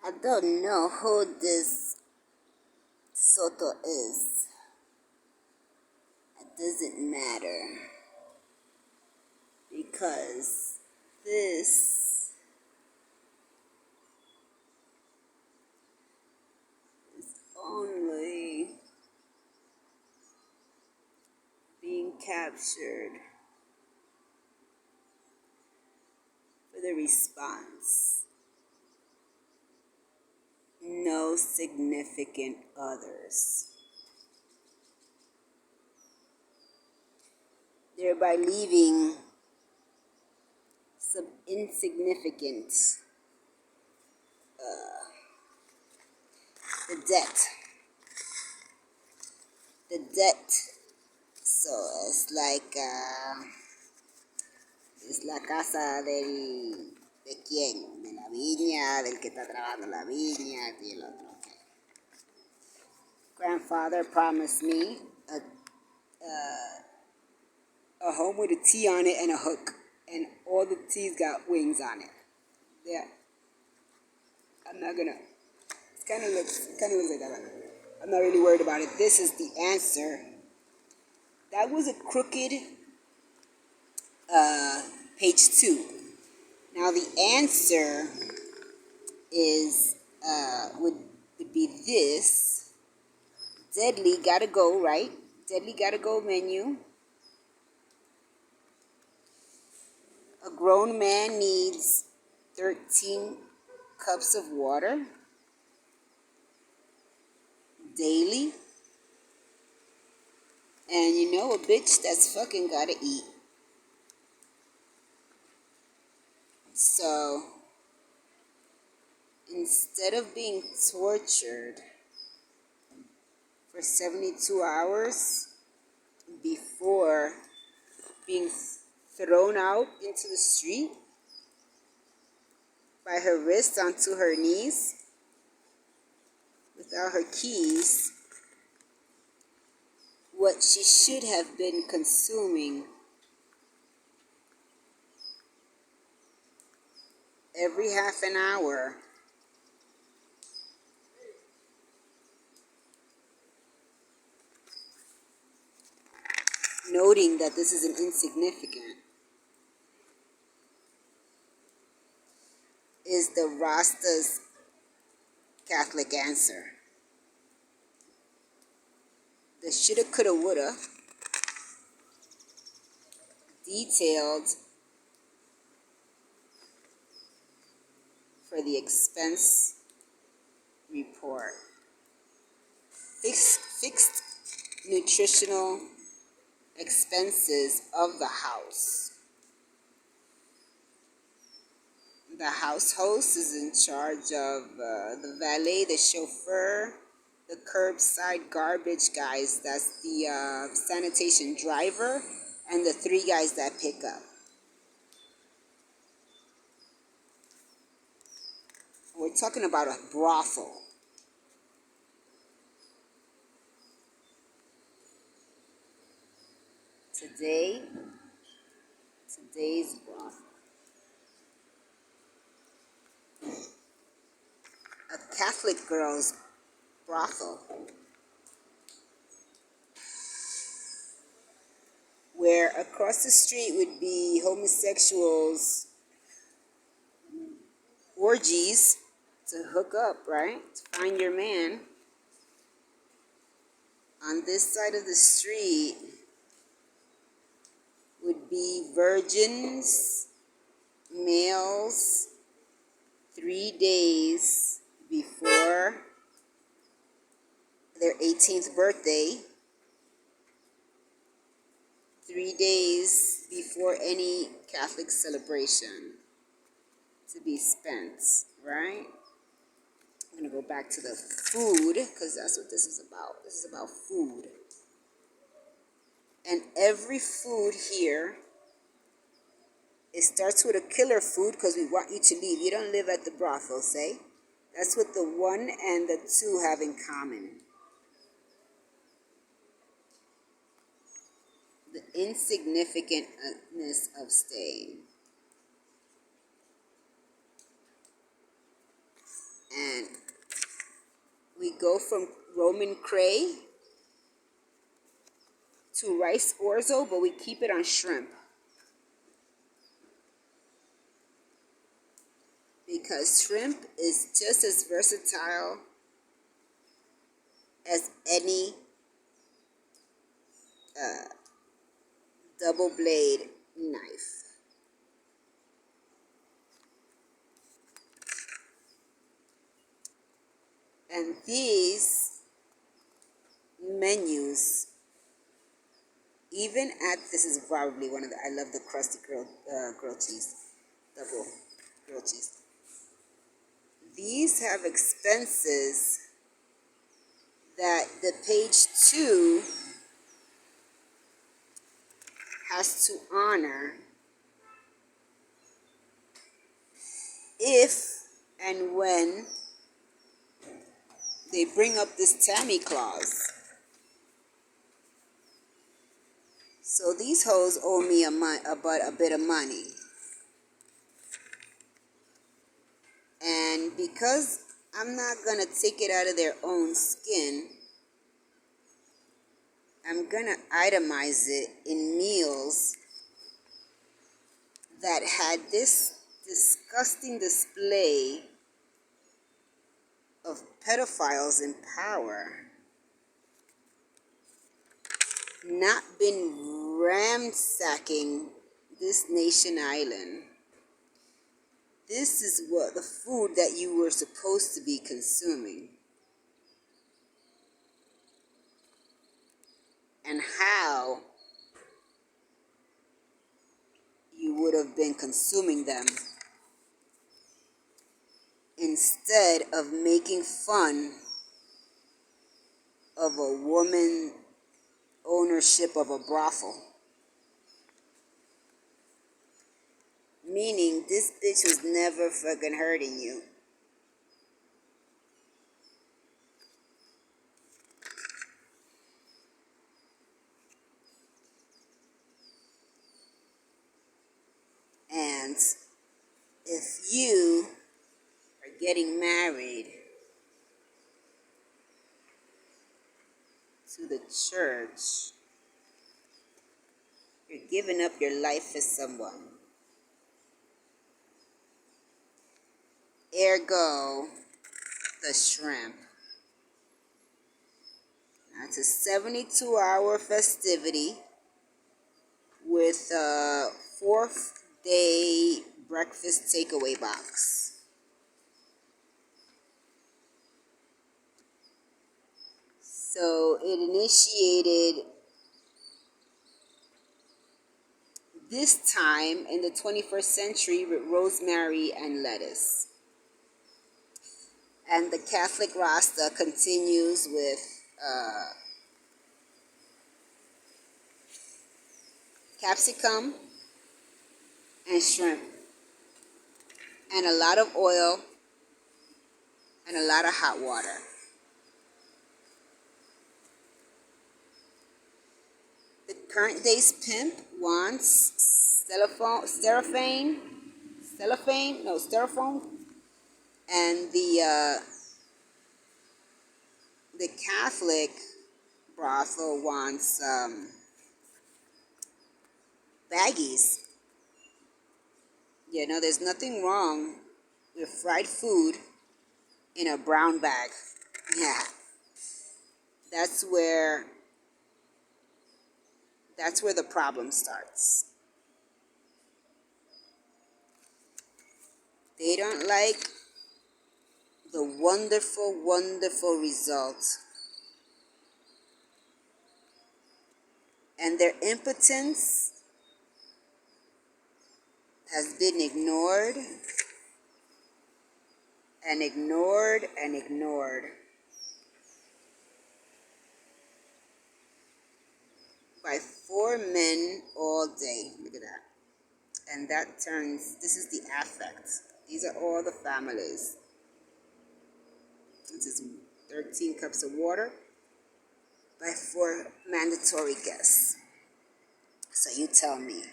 I don't know who this Soto is. It doesn't matter because this is only being captured for the response. No significant others. Thereby leaving some insignificant the debt. The debt. So es la casa de quién, de la viña, del que está trabajando la viña y el otro. Okay. Grandfather promised me a home with a T on it and a hook, and all the T's got wings on it. Yeah, I'm not gonna. It kind of looks like that. I'm not really worried about it. This is the answer. That was a crooked page 2. Now the answer is would be this. Deadly gotta go, right? Deadly gotta go menu. A grown man needs 13 cups of water daily. And you know a bitch that's fucking gotta eat. So instead of being tortured for 72 hours before being thrown out into the street by her wrist onto her knees without her keys, what she should have been consuming every half an hour noting that this is an insignificant is the Rasta's Catholic answer. The shoulda, coulda, woulda detailed for the expense report. Fixed nutritional expenses of the house. The house host is in charge of the valet, the chauffeur, the curbside garbage guys, that's the sanitation driver, and the 3 guys that pick up. We're talking about a brothel. Today's brothel. A Catholic girl's brothel, where across the street would be homosexuals' orgies to hook up, right? To find your man. On this side of the street would be virgins, males, 3 days before their 18th birthday, 3 days before any Catholic celebration to be spent, right? I'm going to go back to the food because that's what this is about. This is about food. And every food here, it starts with a killer food because we want you to leave. You don't live at the brothel, say. That's what the 1 and the 2 have in common. The insignificantness of staying. And we go from Roman cray to rice orzo, but we keep it on shrimp. Because shrimp is just as versatile as any double blade knife. And these menus, even at, this is probably one of the, I love the crusty grilled cheese, double grilled cheese. These have expenses that the page 2 has to honor if and when they bring up this Tammy clause. So these hoes owe me a bit of money. And because I'm not going to take it out of their own skin, I'm going to itemize it in meals that had this disgusting display of pedophiles in power not been ransacking this nation island. This is what the food that you were supposed to be consuming. And how you would have been consuming them instead of making fun of a woman ownership of a brothel. Meaning this bitch was never fucking hurting you. And if you are getting married to the church, you're giving up your life for someone. Ergo, the shrimp. That's a 72-hour festivity with a 4th day breakfast takeaway box. So it initiated this time in the 21st century with rosemary and lettuce. And the Catholic Rasta continues with capsicum and shrimp and a lot of oil and a lot of hot water. The current day's pimp wants styrofoam, and the Catholic brothel wants baggies. You know, there's nothing wrong with fried food in a brown bag. Yeah, that's where the problem starts. They don't like the wonderful, wonderful result. And their impotence has been ignored and ignored and ignored by 4 men all day. Look at that. And that turns, this is the affect. These are all the families. This is 13 cups of water by 4 mandatory guests. So you tell me.